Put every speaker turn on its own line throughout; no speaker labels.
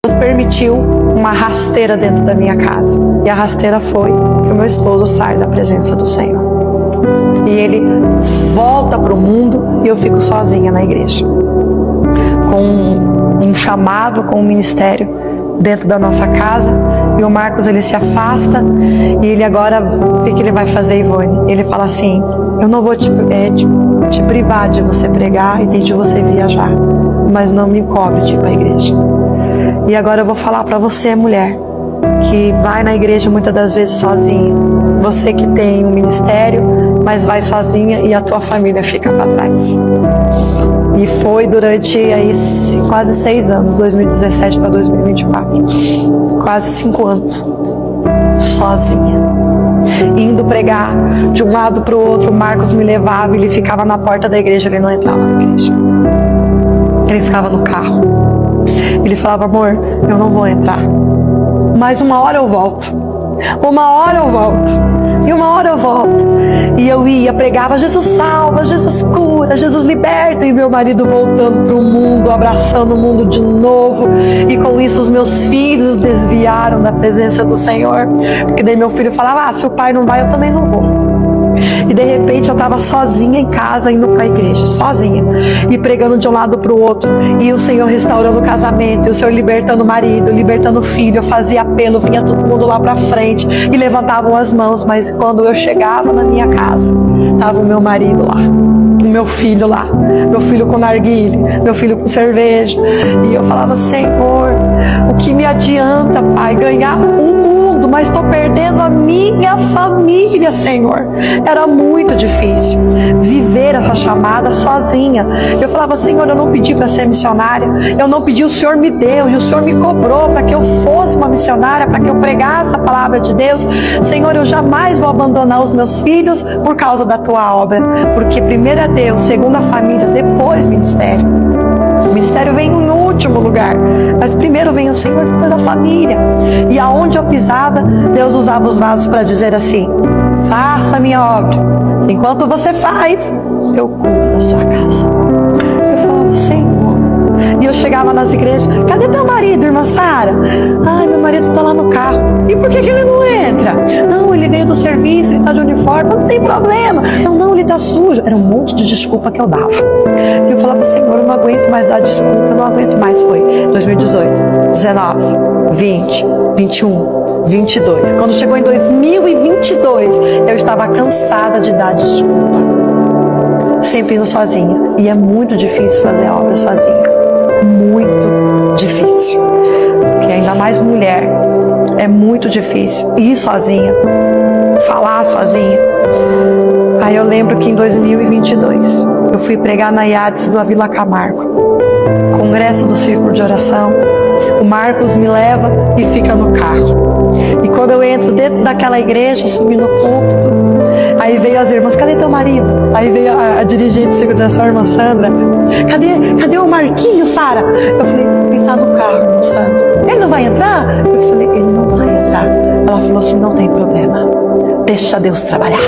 Deus permitiu uma rasteira dentro da minha casa. E a rasteira foi que o meu esposo sai da presença do Senhor. E ele volta para o mundo e eu fico sozinha na igreja. Com um chamado, com um ministério dentro da nossa casa. E o Marcos, ele se afasta. E ele agora, o que ele vai fazer, Ivone? Ele fala assim: eu não vou te privar de você pregar e de você viajar, mas não me cobre de ir para a igreja. E agora eu vou falar para você, mulher, que vai na igreja muitas das vezes sozinha. Você que tem um ministério, mas vai sozinha e a tua família fica para trás. E foi durante aí quase 6 anos, 2017 para 2024. Quase 5 anos. Sozinha. Indo pregar de um lado para o outro, o Marcos me levava, ele ficava na porta da igreja, ele não entrava na igreja. Ele ficava no carro. Ele falava: amor, eu não vou entrar, mas uma hora eu volto. Uma hora eu volto. E uma hora eu volto. E eu ia, pregava: Jesus salva, Jesus cura, Jesus liberta. E meu marido voltando para o mundo, abraçando o mundo de novo. E com isso os meus filhos desviaram da presença do Senhor. Porque daí meu filho falava: se o pai não vai, eu também não vou. E de repente eu estava sozinha em casa, indo para a igreja, sozinha, e pregando de um lado para o outro, e o Senhor restaurando o casamento, e o Senhor libertando o marido, libertando o filho. Eu fazia apelo, vinha todo mundo lá para frente e levantavam as mãos. Mas quando eu chegava na minha casa, estava o meu marido lá, o meu filho lá, meu filho com narguile, meu filho com cerveja. E eu falava: Senhor, o que me adianta, Pai, ganhar um mundo, mas estou perdendo a minha família, Senhor. Era muito difícil viver essa chamada sozinha. Eu falava: Senhor, eu não pedi para ser missionária, eu não pedi, o Senhor me deu, e o Senhor me cobrou para que eu fosse uma missionária, para que eu pregasse a palavra de Deus. Senhor, eu jamais vou abandonar os meus filhos por causa da tua obra, porque primeiro é Deus, segundo a família, depois ministério. O ministério vem em último lugar, mas primeiro vem o Senhor, depois a família. E aonde eu pisava, Deus usava os vasos para dizer assim: faça a minha obra. Enquanto você faz, eu cuido da sua casa. Eu falava: Senhor. E eu chegava nas igrejas: cadê teu marido, irmã Sara? Ai, meu marido está lá no carro. E por que ele não entra? Não, ele veio do serviço, ele está de uniforme. Não tem problema. Não, ele está sujo. Era um monte de desculpa que eu dava. E eu falava: Senhor, eu não aguento mais dar desculpa, eu não aguento mais. Foi 2018, 19, 20, 21, 22. Quando chegou em 2022, eu estava cansada de dar desculpa. Sempre indo sozinha. E é muito difícil fazer a obra sozinha. Muito difícil. Porque ainda mais mulher, é muito difícil ir sozinha, falar sozinha. Aí eu lembro que em 2022 eu fui pregar na IADES da Vila Camargo, congresso do Círculo de Oração. O Marcos me leva e fica no carro. E quando eu entro dentro daquela igreja, subi no púlpito, aí veio as irmãs: cadê teu marido? Aí veio a dirigente do Círculo de Oração, a irmã Sandra: cadê o Marquinhos, Sara? Eu falei: ele está no carro, irmã Sandra. Ele não vai entrar? Eu falei: ele não vai entrar. Ela falou assim: não tem problema, deixa Deus trabalhar,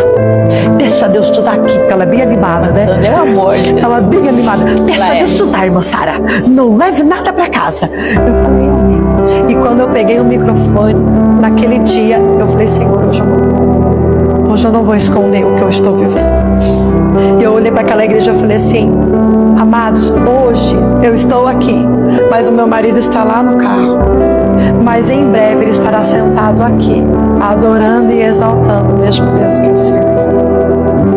deixa Deus te usar aqui. Porque ela é bem animada, né?
Meu amor.
Ela é bem animada. Deixa Deus te usar, irmã Sara, não leve nada para casa. Eu falei: amém. E quando eu peguei o microfone, naquele dia, eu falei: Senhor, hoje eu não vou esconder o que eu estou vivendo. E eu olhei para aquela igreja e falei assim: amados, hoje eu estou aqui, mas o meu marido está lá no carro. Mas em breve ele estará sentado aqui, adorando e exaltando o mesmo Deus que eu sirvo.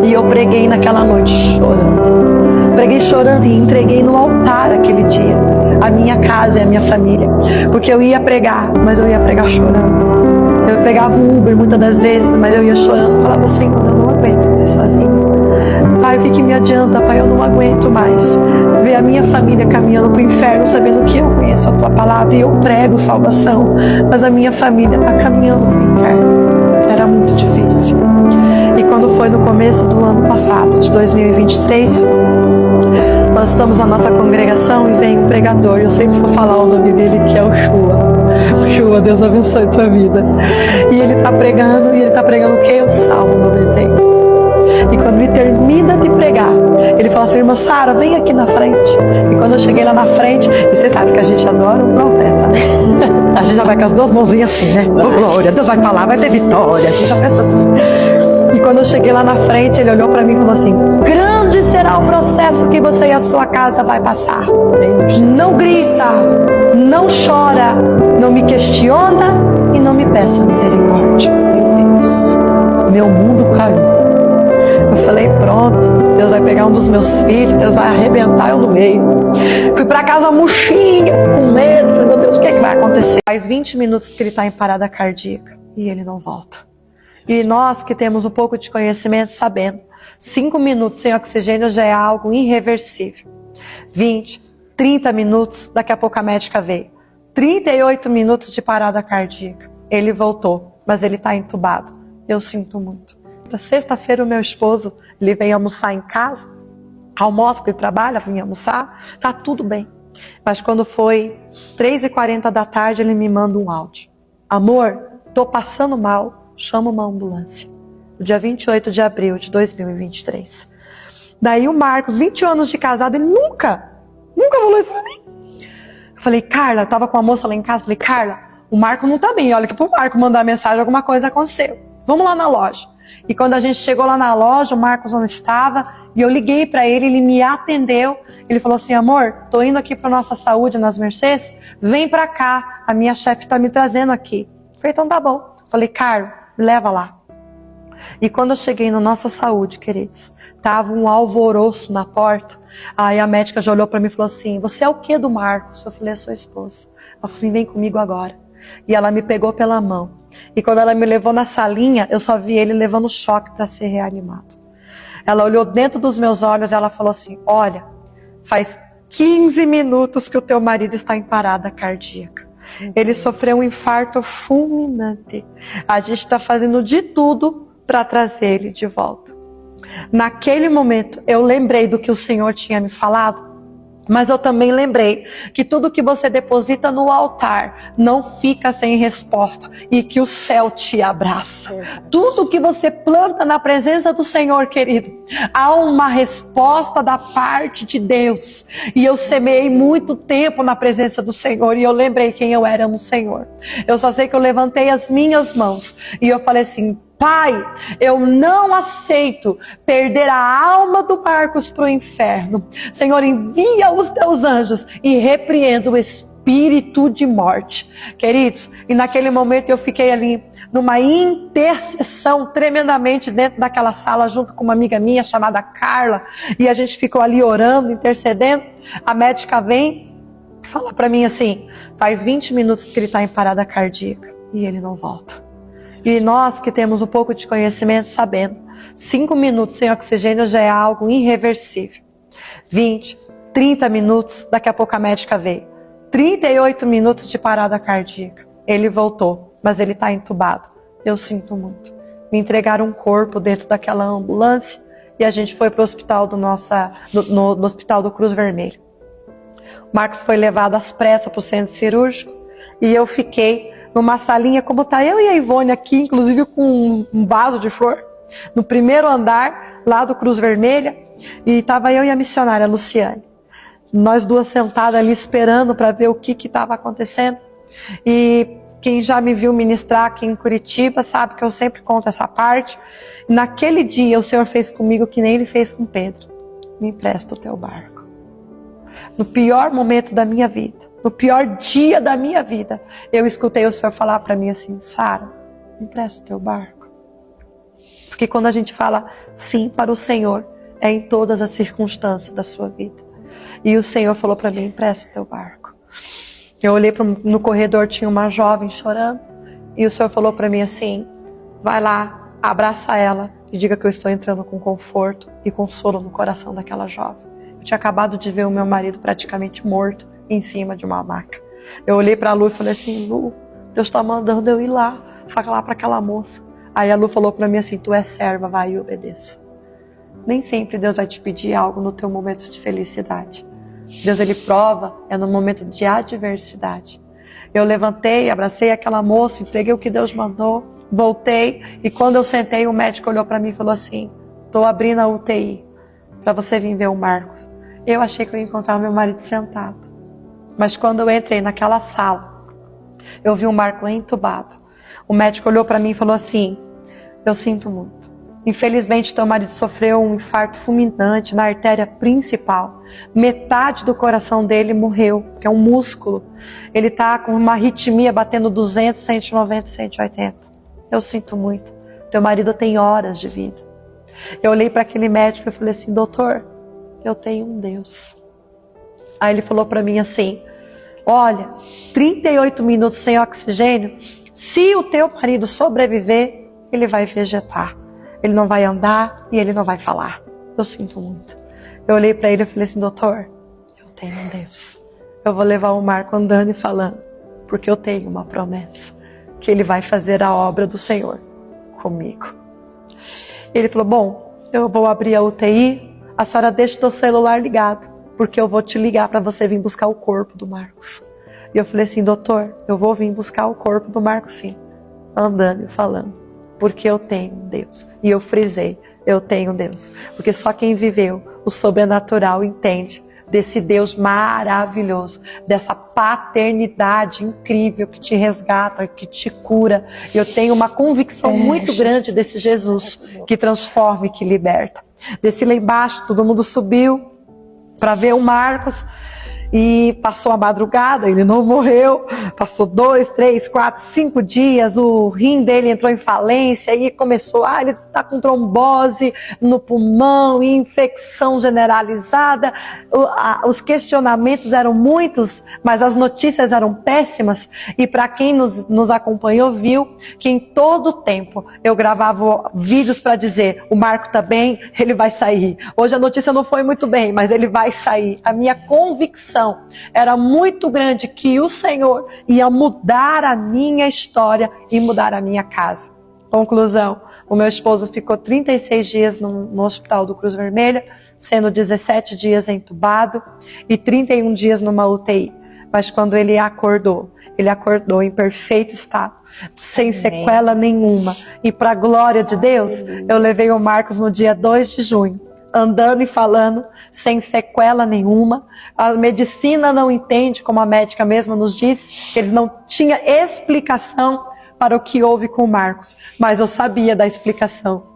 E eu preguei naquela noite chorando. Preguei chorando e entreguei no altar aquele dia a minha casa e a minha família. Porque eu ia pregar, mas eu ia pregar chorando. Eu pegava o Uber muitas das vezes, mas eu ia chorando. Falava: Senhor, eu não aguento mais sozinho. Pai, o que me adianta, Pai? Eu não aguento mais ver a minha família caminhando para o inferno, sabendo que eu conheço a Tua palavra e eu prego salvação, mas a minha família está caminhando para o inferno. Era muito difícil. E quando foi no começo do ano passado, de 2023, nós estamos na nossa congregação e vem um pregador. Eu sempre vou falar o nome dele, que é o Shua. Shua, Deus abençoe tua vida. E ele está pregando, o quê? O Salmo 91. E quando ele termina de pregar, ele fala assim: irmã Sara, vem aqui na frente. E quando eu cheguei lá na frente, e você sabe que a gente adora um profeta, né? A gente já vai com as duas mãozinhas assim, né? Oh, glória, Deus vai falar, vai ter vitória. A gente já pensa assim. E quando eu cheguei lá na frente, ele olhou para mim e falou assim: grande será o processo que você e a sua casa vai passar. Não grita, não chora, não me questiona e não me peça misericórdia. Meu Deus, meu mundo caiu. Eu falei: pronto, Deus vai pegar um dos meus filhos, Deus vai arrebentar eu no meio. Fui para casa murchinha, com medo. Falei: meu Deus, o que é que vai acontecer? Faz 20 minutos que ele está em parada cardíaca e ele não volta. E nós que temos um pouco de conhecimento sabendo, 5 minutos sem oxigênio já é algo irreversível. 20, 30 minutos, daqui a pouco a médica veio. 38 minutos de parada cardíaca. Ele voltou, mas ele está entubado. Eu sinto muito. Na sexta-feira o meu esposo, ele veio almoçar em casa. Almoço, porque ele trabalha, vinha almoçar. Tá tudo bem. Mas quando foi 3h40 da tarde, ele me manda um áudio: amor, tô passando mal, chama uma ambulância. No dia 28 de abril de 2023. Daí o Marcos, 20 anos de casado, ele nunca falou isso pra mim. Eu falei: Carla, eu tava com uma moça lá em casa, falei: Carla, o Marco não tá bem, olha que pro Marco mandar mensagem, alguma coisa aconteceu. Vamos lá na loja. E quando a gente chegou lá na loja, o Marcos não estava, e eu liguei para ele me atendeu. Ele falou assim: amor, tô indo aqui para Nossa Saúde, nas Mercedes, vem para cá, a minha chefe tá me trazendo aqui. Eu falei: então tá bom. Eu falei: Carlos, me leva lá. E quando eu cheguei na Nossa Saúde, queridos, tava um alvoroço na porta. Aí a médica já olhou para mim e falou assim: você é o que do Marcos? Eu falei: é sua esposa. Ela falou assim: vem comigo agora. E ela me pegou pela mão. E quando ela me levou na salinha, eu só vi ele levando choque para ser reanimado. Ela olhou dentro dos meus olhos e ela falou assim: olha, faz 15 minutos que o teu marido está em parada cardíaca. Ele sofreu um infarto fulminante. A gente está fazendo de tudo para trazer ele de volta. Naquele momento, eu lembrei do que o Senhor tinha me falado. Mas eu também lembrei que tudo que você deposita no altar não fica sem resposta e que o céu te abraça. Tudo que você planta na presença do Senhor, querido, há uma resposta da parte de Deus. E eu semeei muito tempo na presença do Senhor e eu lembrei quem eu era no Senhor. Eu só sei que eu levantei as minhas mãos e eu falei assim: Pai, eu não aceito perder a alma do Marcos para o inferno. Senhor, envia os teus anjos e repreenda o espírito de morte. Queridos, e naquele momento eu fiquei ali numa intercessão tremendamente dentro daquela sala junto com uma amiga minha chamada Carla. E a gente ficou ali orando, intercedendo. A médica vem e fala para mim assim: faz 20 minutos que ele está em parada cardíaca e ele não volta. E nós que temos um pouco de conhecimento sabendo, 5 minutos sem oxigênio já é algo irreversível. 20, 30 minutos, daqui a pouco a médica veio. 38 minutos de parada cardíaca. Ele voltou, mas ele está entubado. Eu sinto muito. Me entregaram um corpo dentro daquela ambulância e a gente foi para o hospital no hospital do Cruz Vermelho. O Marcos foi levado às pressas para o centro cirúrgico e eu fiquei numa salinha como tá eu e a Ivone aqui, inclusive com um vaso de flor, no primeiro andar, lá do Cruz Vermelha, e tava eu e a missionária Luciane. Nós duas sentadas ali esperando para ver o que estava acontecendo. E quem já me viu ministrar aqui em Curitiba sabe que eu sempre conto essa parte. E naquele dia o Senhor fez comigo que nem Ele fez com Pedro: me empresta o teu barco. No pior momento da minha vida, no pior dia da minha vida, eu escutei o Senhor falar para mim assim: Sara, me empresta o teu barco. Porque quando a gente fala sim para o Senhor, é em todas as circunstâncias da sua vida. E o Senhor falou para mim: empresta o teu barco. Eu olhei no corredor, tinha uma jovem chorando, e o Senhor falou para mim assim: vai lá, abraça ela e diga que eu estou entrando com conforto e consolo no coração daquela jovem. Eu tinha acabado de ver o meu marido praticamente morto em cima de uma maca. Eu olhei para a Lu e falei assim: Lu, Deus está mandando eu ir lá, falar para aquela moça. Aí a Lu falou para mim assim: tu és serva, vai e obedeça. Nem sempre Deus vai te pedir algo no teu momento de felicidade. Deus, Ele prova é no momento de adversidade. Eu levantei, abracei aquela moça, entreguei o que Deus mandou, voltei, e quando eu sentei, o médico olhou para mim e falou assim: tô abrindo a UTI para você vir ver o Marcos. Eu achei que eu ia encontrar o meu marido sentado. Mas quando eu entrei naquela sala, eu vi o Marcos entubado. O médico olhou para mim e falou assim: eu sinto muito. Infelizmente, teu marido sofreu um infarto fulminante na artéria principal. Metade do coração dele morreu, que é um músculo. Ele está com uma arritmia batendo 200, 190, 180. Eu sinto muito. Teu marido tem horas de vida. Eu olhei para aquele médico e falei assim: doutor, eu tenho um Deus. Aí ele falou para mim assim: olha, 38 minutos sem oxigênio, se o teu marido sobreviver, ele vai vegetar. Ele não vai andar e ele não vai falar. Eu sinto muito. Eu olhei para ele e falei assim: doutor, eu tenho um Deus. Eu vou levar o Marco andando e falando, porque eu tenho uma promessa, que ele vai fazer a obra do Senhor comigo. Ele falou: bom, eu vou abrir a UTI, a senhora deixa o teu celular ligado, porque eu vou te ligar para você vir buscar o corpo do Marcos. E eu falei assim: doutor, eu vou vir buscar o corpo do Marcos sim, andando e falando, porque eu tenho Deus. E eu frisei: eu tenho Deus, porque só quem viveu o sobrenatural entende desse Deus maravilhoso, dessa paternidade incrível que te resgata, que te cura. E eu tenho uma convicção muito grande desse Jesus que transforma e que liberta. Desci lá embaixo, todo mundo subiu para ver o Marcos. E passou a madrugada, ele não morreu, passou 2, 3, 4, 5 dias, o rim dele entrou em falência e começou, ele está com trombose no pulmão, infecção generalizada. Os questionamentos eram muitos, mas as notícias eram péssimas. E para quem nos acompanhou viu que em todo o tempo eu gravava vídeos para dizer: o Marco está bem, ele vai sair. Hoje a notícia não foi muito bem, mas ele vai sair. A minha convicção era muito grande que o Senhor ia mudar a minha história e mudar a minha casa. Conclusão: o meu esposo ficou 36 dias no hospital do Cruz Vermelha, sendo 17 dias entubado e 31 dias numa UTI. Mas quando ele acordou em perfeito estado, sem sequela nenhuma. E para a glória de Deus, eu levei o Marcos no dia 2 de junho. Andando e falando, sem sequela nenhuma. A medicina não entende, como a médica mesma nos disse, que eles não tinham explicação para o que houve com o Marcos. Mas eu sabia da explicação.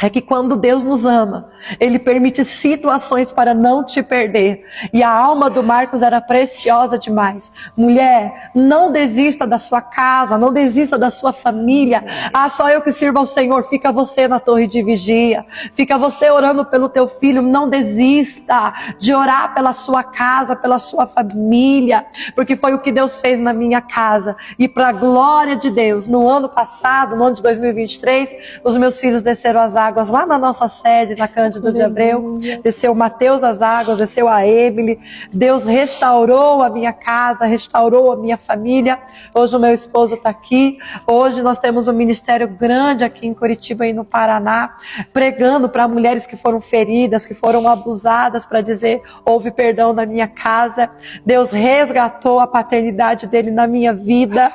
É que quando Deus nos ama, Ele permite situações para não te perder. E a alma do Marcos era preciosa demais. Mulher, não desista da sua casa, não desista da sua família. Só eu que sirvo ao Senhor. Fica você na torre de vigia. Fica você orando pelo teu filho. Não desista de orar pela sua casa, pela sua família. Porque foi o que Deus fez na minha casa. E para a glória de Deus, no ano passado, no ano de 2023, os meus filhos desceram as águas lá na nossa sede, na Cândido de Abreu. Desceu o Mateus as águas, desceu a Emily. Deus restaurou a minha casa, restaurou a minha família. Hoje o meu esposo está aqui. Hoje nós temos um ministério grande aqui em Curitiba e no Paraná, pregando para mulheres que foram feridas, que foram abusadas, para dizer: houve perdão na minha casa. Deus resgatou a paternidade dele na minha vida.